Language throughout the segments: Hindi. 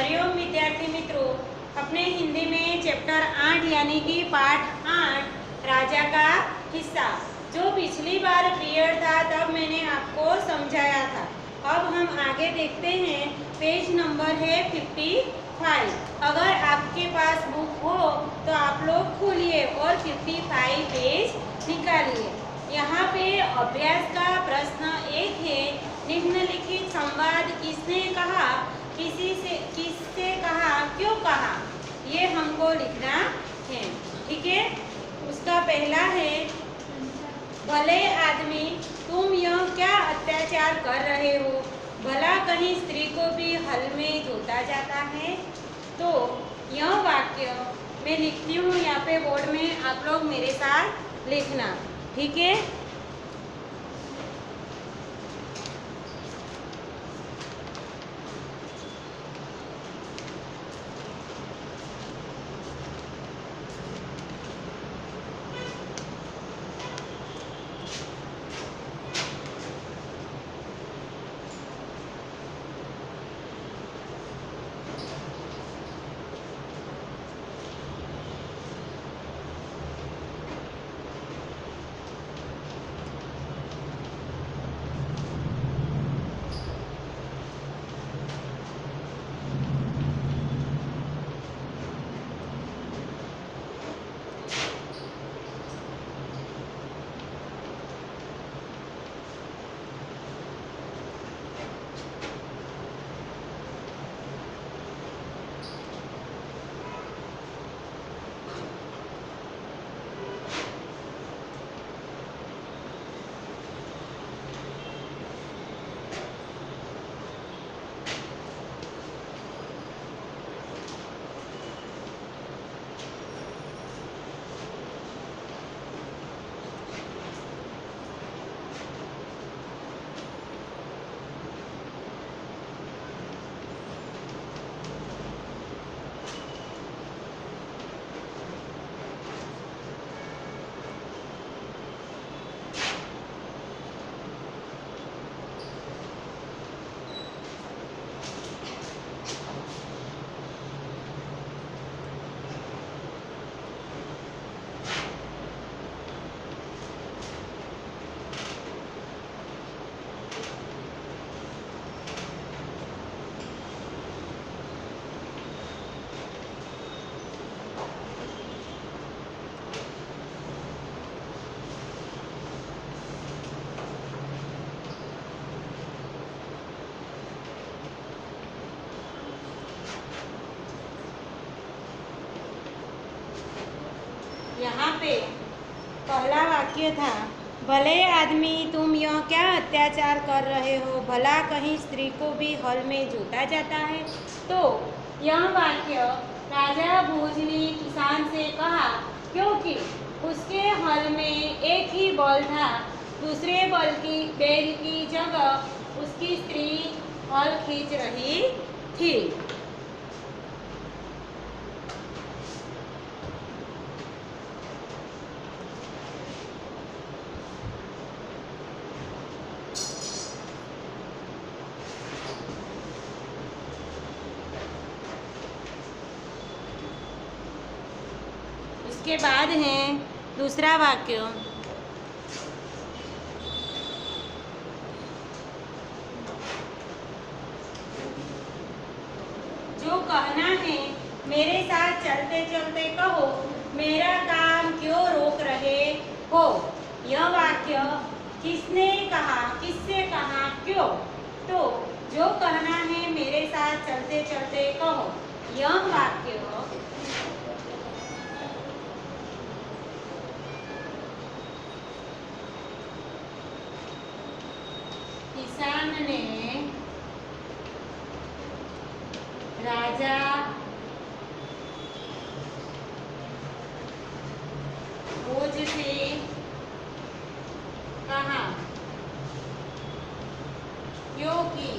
हरिओम विद्यार्थी मित्रों, अपने हिंदी में चैप्टर 8 यानी कि पाठ 8 राजा का हिस्सा जो पिछली बार पीरियड था तब मैंने आपको समझाया था। अब हम आगे देखते हैं। पेज नंबर है 55। अगर आपके पास बुक हो तो आप लोग खोलिए और 55 पेज निकालिए। यहाँ पे अभ्यास का प्रश्न एक है, निम्नलिखित संवाद किसने कहा, किससे कहा, क्यों कहा, ये हमको लिखना है। ठीक है। उसका पहला है, भले आदमी तुम यह क्या अत्याचार कर रहे हो, भला कहीं स्त्री को भी हल में जोता जाता है। तो यह वाक्य मैं लिखती हूँ यहाँ पे बोर्ड में, आप लोग मेरे साथ लिखना। ठीक है। यहाँ पे पहला वाक्य था, भले आदमी तुम यह क्या अत्याचार कर रहे हो, भला कहीं स्त्री को भी हल में जोता जाता है। तो यह वाक्य राजा भोज ने किसान से कहा क्योंकि उसके हल में एक ही बैल था, दूसरे बैल की जगह उसकी स्त्री हल खींच रही थी। इसके बाद है दूसरा वाक्य, जो कहना है मेरे साथ चलते चलते कहो, मेरा काम क्यों रोक रहे हो। यह वाक्य किसने कहा, किससे कहा, क्यों। तो जो कहना है मेरे साथ चलते चलते कहो, यह वाक्य किसान ने राजा भोज से कहा क्योंकि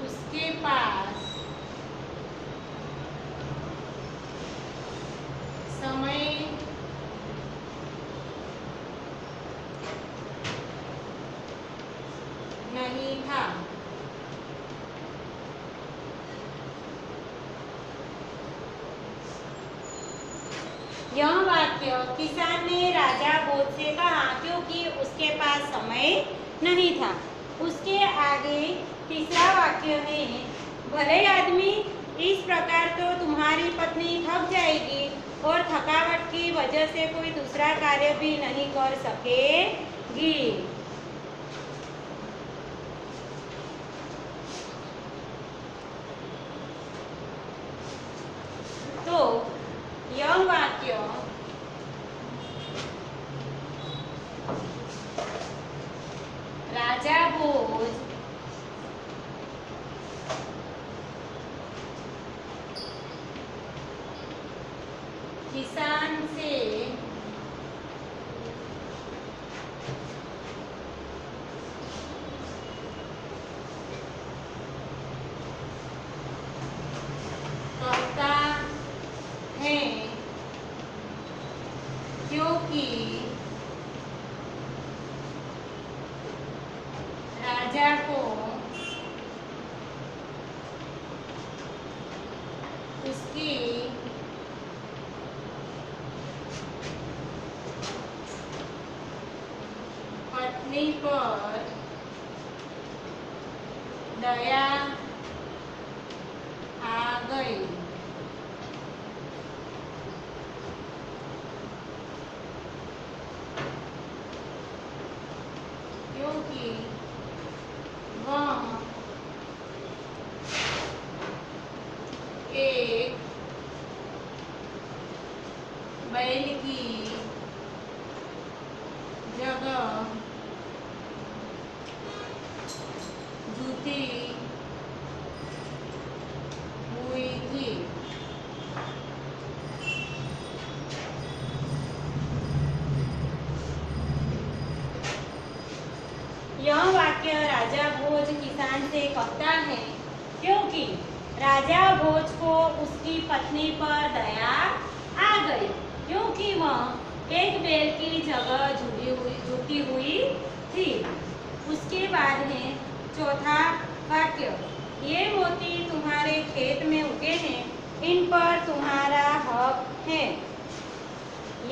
उसके पास समय नहीं था। यह वाक्य किसान ने राजा भोज से कहा क्योंकि उसके पास समय नहीं था। उसके आगे तीसरा वाक्य है, भले आदमी इस प्रकार तो तुम्हारी पत्नी थक जाएगी और थकावट की वजह से कोई दूसरा कार्य भी नहीं कर सकेगी। तो यह वाक्य राजा भोज किसान से कहता है क्योंकि राजा को उसकी पत्नी पर दया आ गई। क्योंकि वह एक बैल की जगह जूती हुई थी। यह वाक्य राजा भोज किसान से कहता है क्योंकि राजा भोज को उसकी पत्नी पर दया आ गई, क्योंकि वह एक बैल की जगह झुकी हुई थी। उसके बाद है चौथा वाक्य, ये मोती तुम्हारे खेत में उगे हैं, इन पर तुम्हारा हक है।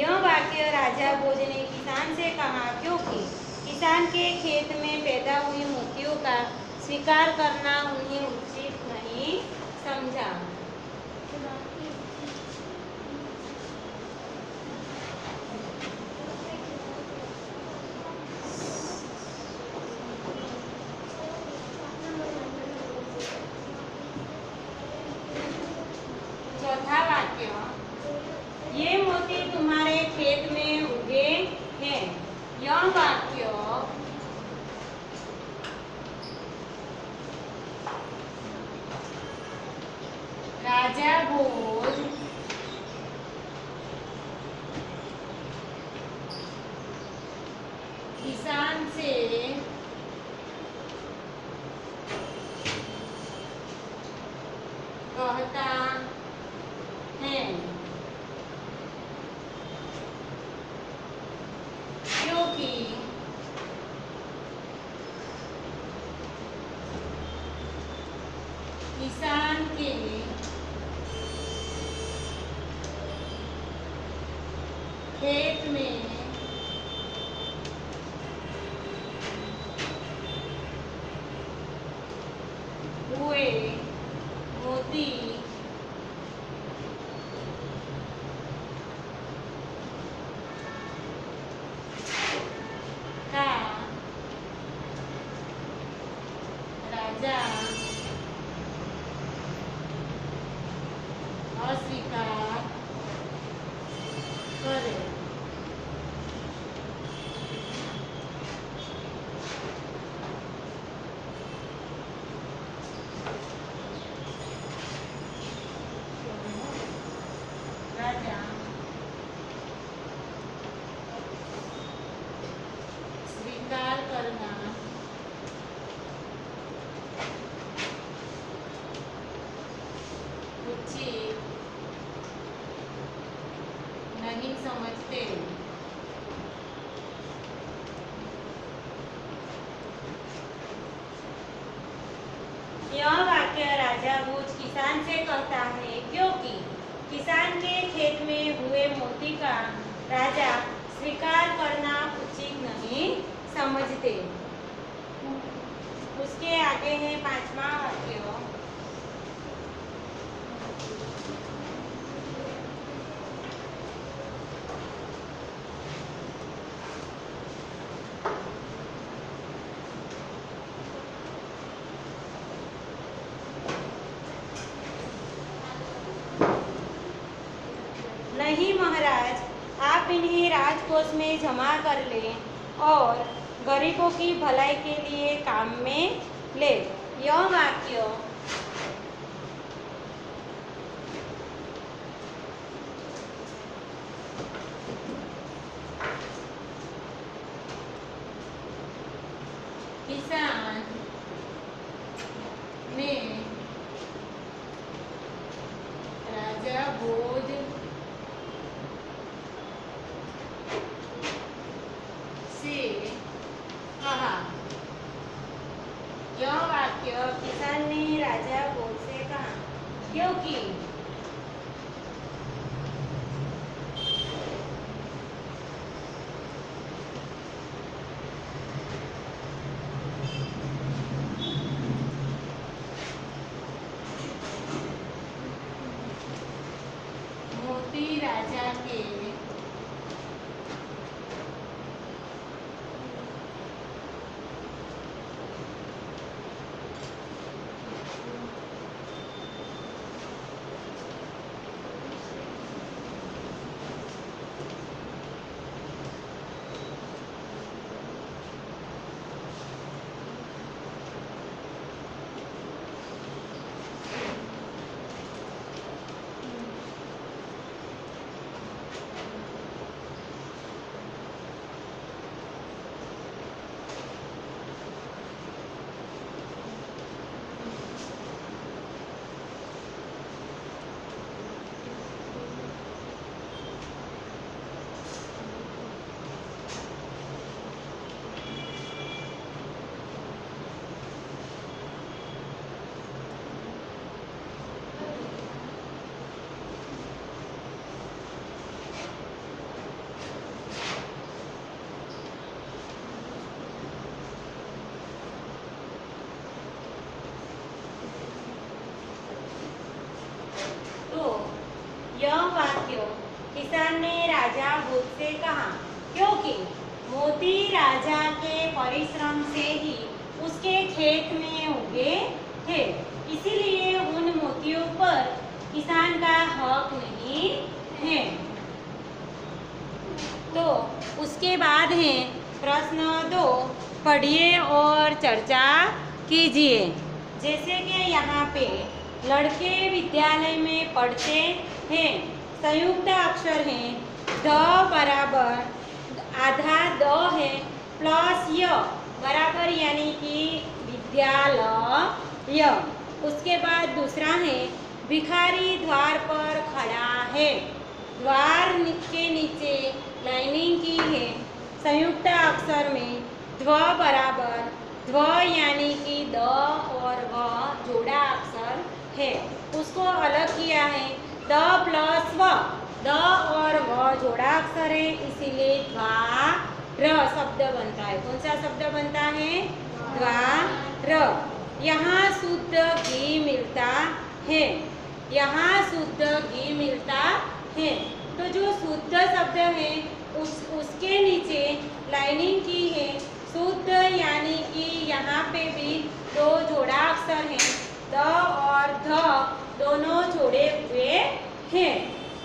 यह वाक्य राजा भोज ने किसान से कहा क्योंकि किसान के खेत में पैदा हुई मोतियों का स्वीकार करना उन्हें उचित नहीं समझा। चौथा वाक्य, ये मोती तुम्हारे खेत में उगे हैं। यह वाक्य राजा भोज किसान से कहता है क्योंकि किसान के खेत में हुए मोती का राजा अस्वीकार करे। किसान से कहता है, क्योंकि किसान के खेत में हुए मोती का राजा स्वीकार करना उचित नहीं समझते। उसके आगे है 5वां वाक्य। नहीं महाराज, आप इन्हें राजकोष में जमा कर लें और गरीबों की भलाई के लिए काम में ले। यह वाक्य किसान ने राजा भोज से कहा। यह वाक्य किसान ने राजा भोज से कहा, क्योंकि मोती राजा के यह वाक्य किसान ने राजा भोज से कहा, क्योंकि मोती राजा के परिश्रम से ही उसके खेत में उगे थे, इसीलिए उन मोतियों पर किसान का हक नहीं है। तो उसके बाद है प्रश्न 2, पढ़िए और चर्चा कीजिए। जैसे कि यहाँ पे लड़के विद्यालय में पढ़ते हैं, संयुक्त अक्षर हैं, द बराबर आधा द है प्लस य बराबर यानी कि विद्यालय। उसके बाद दूसरा है भिखारी द्वार पर खड़ा है, द्वार के नीचे लाइनिंग की है, संयुक्त अक्षर में ध्व बराबर ध्व यानी कि द और व जोड़ा अक्षर है, उसको अलग किया है द प्लस व, द और व जोड़ा अक्षर है, इसीलिए द्वार शब्द बनता है। कौन सा शब्द बनता है? द्वार। यहाँ शुद्ध घी मिलता है, यहाँ शुद्ध घी मिलता है। तो जो शुद्ध शब्द है उसके नीचे लाइनिंग की है शुद्ध, यानी कि यहाँ पे भी दो जोड़ा अक्षर हैं, द और ध दोनों जोड़े हुए हैं।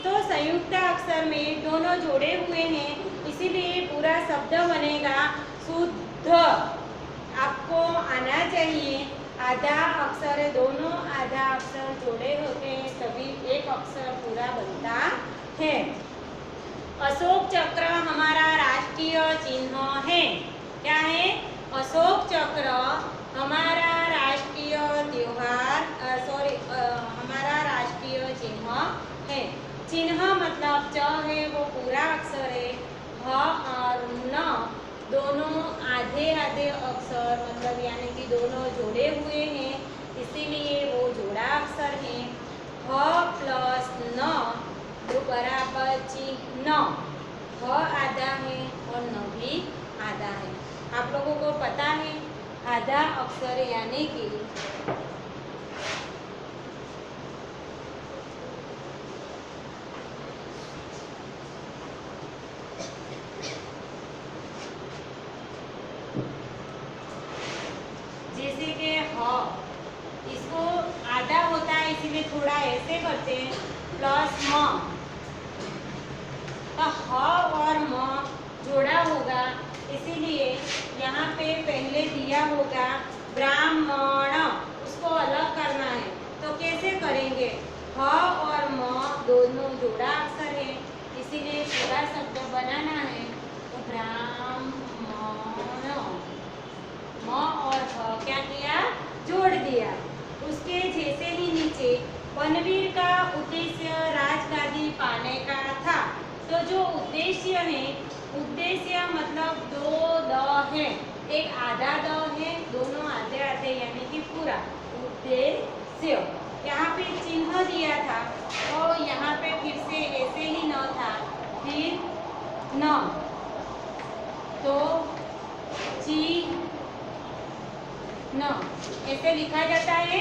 तो संयुक्त अक्षर में दोनों जोड़े हुए हैं, इसीलिए पूरा शब्द बनेगा शुद्ध। आपको आना चाहिए, आधा अक्षर है, दोनों आधा अक्षर जोड़े होते हैं तभी एक अक्षर पूरा बनता है। अशोक चक्र हमारा राष्ट्रीय चिन्ह है। क्या है? अशोक चक्र हमारा राष्ट्रीय त्योहार हमारा राष्ट्रीय चिन्ह है। चिन्ह मतलब च है वो पूरा अक्षर है, ह और न दोनों आधे आधे अक्षर मतलब यानी कि दोनों जोड़े हुए हैं, इसीलिए वो जोड़ा बड़ा अक्षर है। ह प्लस न जो बराबर चिन्ह, ह आधा है और न भी आधा है। आप लोगों को पता है आधा अक्षर यानी कि जैसे कि ह, इसको आधा होता है इसीलिए थोड़ा ऐसे करते हैं, प्लस म, तो ह और म जोड़ा होगा, इसीलिए यहाँ पे पहले दिया होगा ब्राह्मण, उसको अलग करना है। तो कैसे करेंगे? ह और म दोनों जोड़ा अक्षर है, इसीलिए पूरा शब्द बनाना है। तो ब्राह्मण, म और ह क्या किया? जोड़ दिया। उसके जैसे ही नीचे बनवीर का उद्देश्य राजगादी पाने का था। तो जो उद्देश्य है, उद्देश्य मतलब दो द है, एक आधा द है, दोनों आधे आधे यानी कि पूरा उद्देश्य। यहाँ पे चिन्ह दिया था और यहाँ पे फिर से ऐसे ही न था, फिर न, तो चिन्ह ऐसे लिखा जाता है।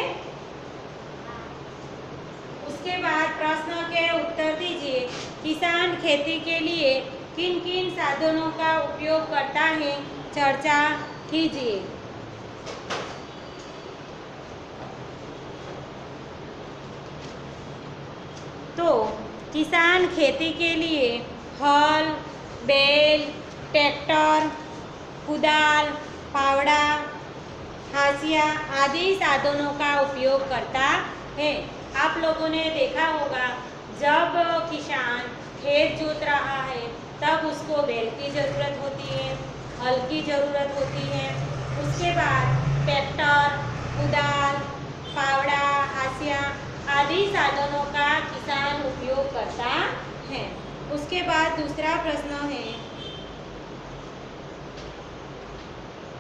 उसके बाद प्रश्न के उत्तर दीजिए। किसान खेती के लिए किन किन साधनों का उपयोग करता है, चर्चा कीजिए। तो किसान खेती के लिए हल, बैल, ट्रैक्टर, कुदाल, फावड़ा, हाशिया आदि साधनों का उपयोग करता है। आप लोगों ने देखा होगा जब किसान खेत जोत रहा है तब उसको बैल की ज़रूरत होती है, हल की ज़रूरत होती है। उसके बाद ट्रैक्टर, कुदाल, फावड़ा, हाशिया आदि साधनों का किसान उपयोग करता है। उसके बाद दूसरा प्रश्न है,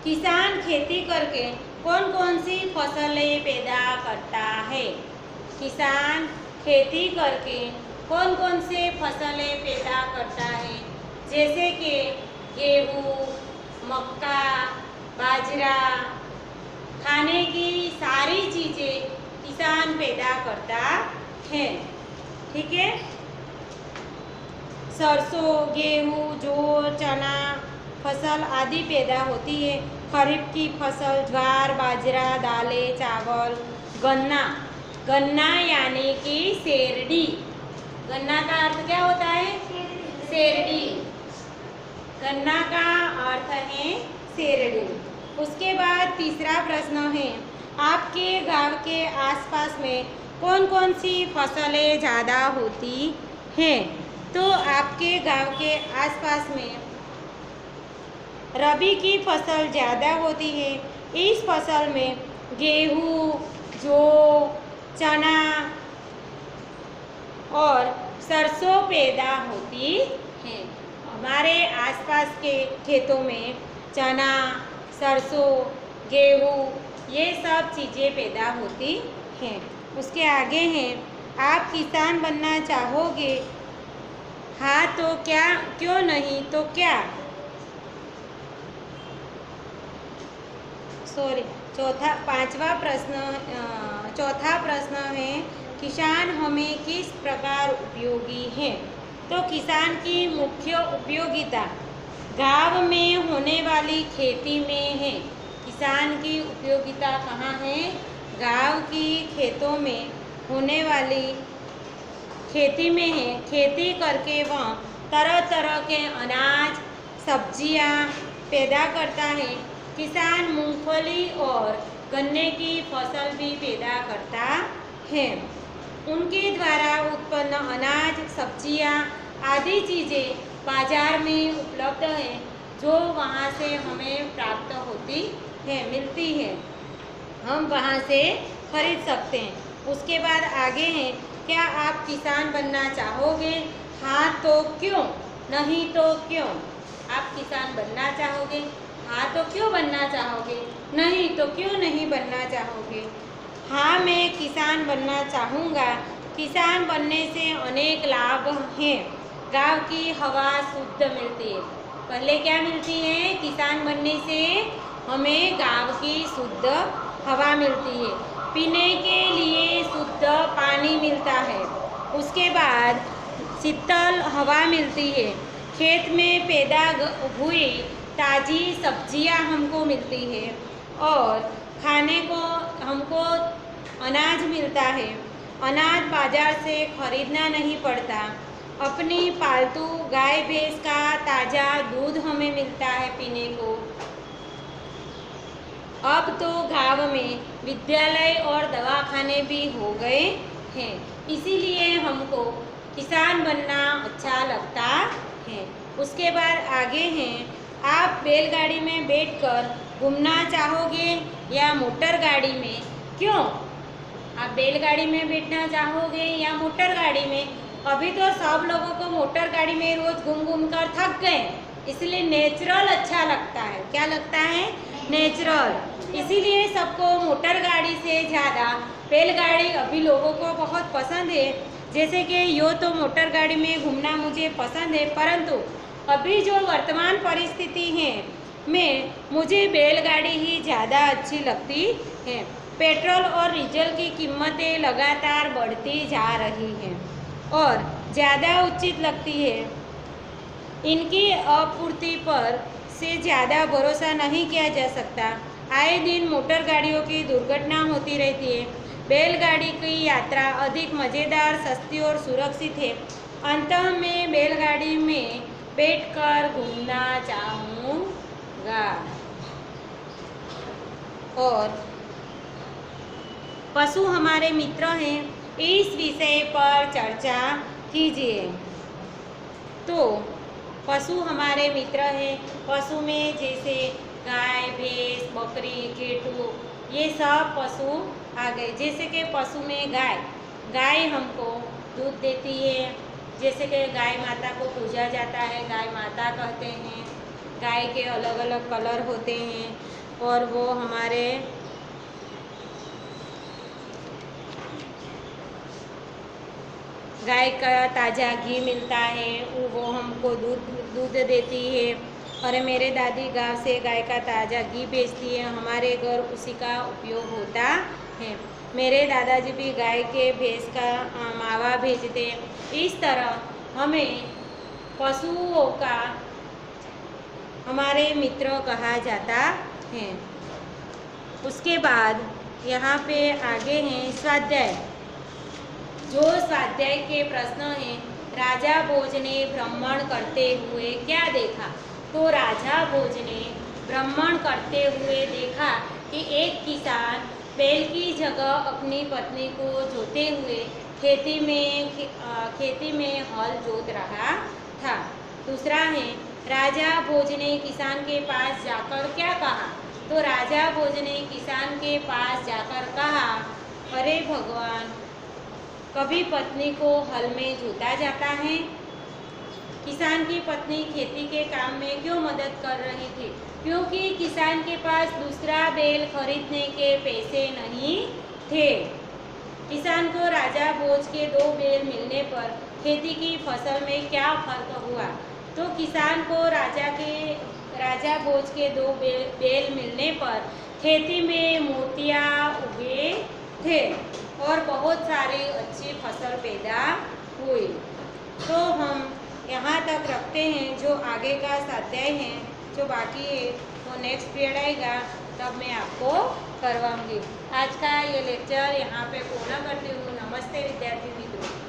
किसान खेती करके कौन कौन सी फसलें पैदा करता है? किसान खेती करके कौन कौन से फसलें पैदा करता है? जैसे कि गेहूँ, मक्का, बाजरा, खाने की सारी चीज़ें किसान पैदा करता है। ठीक है, सरसों, गेहूँ, जौ, चना फसल आदि पैदा होती है। खरीफ की फसल ज्वार, बाजरा, दालें, चावल, गन्ना, गन्ना यानी कि शेरडी, गन्ना का अर्थ क्या होता है? शेरडी, गन्ना का अर्थ है शेरडी। उसके बाद तीसरा प्रश्न है, आपके गांव के आसपास में कौन कौन सी फसलें ज़्यादा होती हैं? तो आपके गांव के आसपास में रबी की फसल ज़्यादा होती है। इस फसल में गेहूँ, जौ, चना और सरसों पैदा होती है। हमारे आसपास के खेतों में चना, सरसों, गेहूँ ये सब चीज़ें पैदा होती हैं। उसके आगे हैं, आप किसान बनना चाहोगे? हाँ तो क्या, क्यों नहीं तो क्या? चौथा प्रश्न है, किसान हमें किस प्रकार उपयोगी है? तो किसान की मुख्य उपयोगिता गांव में होने वाली खेती में है। किसान की उपयोगिता कहाँ है? गांव की खेतों में होने वाली खेती में है। खेती करके वह तरह तरह के अनाज, सब्जियां पैदा करता है। किसान मूंगफली और गन्ने की फसल भी पैदा करता है। उनके द्वारा उत्पन्न अनाज, सब्जियां आदि चीज़ें बाजार में उपलब्ध है, जो वहाँ से हमें प्राप्त होती है, मिलती है, हम वहाँ से खरीद सकते हैं। उसके बाद आगे हैं, क्या आप किसान बनना चाहोगे? हाँ तो क्यों, नहीं तो क्यों? आप किसान बनना चाहोगे? हाँ तो क्यों बनना चाहोगे? नहीं तो क्यों नहीं बनना चाहोगे? हाँ, मैं किसान बनना चाहूँगा। किसान बनने से अनेक लाभ हैं। गांव की हवा शुद्ध मिलती है। पहले क्या मिलती है? किसान बनने से हमें गांव की शुद्ध हवा मिलती है। पीने के लिए शुद्ध पानी मिलता है। उसके बाद शीतल हवा मिलती है। खेत में पैदा हुई ताज़ी सब्जियां हमको मिलती है और खाने को हमको अनाज मिलता है। अनाज बाजार से खरीदना नहीं पड़ता। अपनी पालतू गाय भैंस का ताज़ा दूध हमें मिलता है पीने को। अब तो गांव में विद्यालय और दवाखाने भी हो गए हैं, इसीलिए हमको किसान बनना अच्छा लगता है। उसके बाद आगे हैं, आप बैलगाड़ी में बैठकर घूमना चाहोगे या मोटर गाड़ी में? क्यों? आप बैलगाड़ी में बैठना चाहोगे या मोटर गाड़ी में? अभी तो सब लोगों को मोटर गाड़ी में रोज घूम घूम कर थक गए, इसलिए नेचुरल अच्छा लगता है। क्या लगता है? नेचुरल। इसीलिए सबको मोटर गाड़ी से ज़्यादा बैलगाड़ी अभी लोगों को बहुत पसंद है। जैसे कि यो तो मोटर गाड़ी में घूमना मुझे पसंद है, परंतु अभी जो वर्तमान परिस्थिति है में मुझे बैलगाड़ी ही ज़्यादा अच्छी लगती है। पेट्रोल और डीजल की कीमतें लगातार बढ़ती जा रही हैं और ज़्यादा उचित लगती है। इनकी आपूर्ति पर से ज़्यादा भरोसा नहीं किया जा सकता। आए दिन मोटर गाड़ियों की दुर्घटना होती रहती है। बैलगाड़ी की यात्रा अधिक मज़ेदार, सस्ती और सुरक्षित है। अंत में बैलगाड़ी में बैठकर घूमना चाहूँगा। और पशु हमारे मित्र हैं, इस विषय पर चर्चा कीजिए। तो पशु हमारे मित्र हैं। पशु में जैसे गाय, भैंस, बकरी, गेटू, ये सब पशु आ गए। जैसे कि पशु में गाय हमको दूध देती है। जैसे कि गाय माता को पूजा जाता है, गाय माता कहते हैं। गाय के अलग अलग कलर होते हैं और वो हमारे गाय का ताज़ा घी मिलता है, वो हमको दूध देती है। और मेरे दादी गांव से गाय का ताज़ा घी बेचती है, हमारे घर उसी का उपयोग होता है। मेरे दादाजी भी गाय के भैंस का मावा भेजते हैं। इस तरह हमें पशुओं का हमारे मित्र कहा जाता है। उसके बाद यहाँ पे आगे हैं स्वाध्याय। जो स्वाध्याय के प्रश्न हैं, राजा भोज ने भ्रमण करते हुए क्या देखा? तो राजा भोज ने भ्रमण करते हुए देखा कि एक किसान बैल की जगह अपनी पत्नी को जोते हुए खेती में हल जोत रहा था। दूसरा है, राजा भोज ने किसान के पास जाकर क्या कहा? तो राजा भोज ने किसान के पास जाकर कहा, अरे भगवान, कभी पत्नी को हल में जोता जाता है? किसान की पत्नी खेती के काम में क्यों मदद कर रही थी? क्योंकि किसान के पास दूसरा बैल खरीदने के पैसे नहीं थे। किसान को राजा भोज के 2 बैल मिलने पर खेती की फसल में क्या फर्क हुआ? तो किसान को राजा भोज के 2 बैल मिलने पर खेती में मोतियाँ उगे थे और बहुत सारी अच्छी फसल पैदा हुई। तो हम यहाँ तक रखते हैं। जो आगे का स्वाध्याय है, जो बाकी है, वो नेक्स्ट पीरियड आएगा तब मैं आपको करवाऊँगी। आज का ये लेक्चर यहाँ पे पूर्ण करती हूँ। नमस्ते विद्यार्थी मित्रों।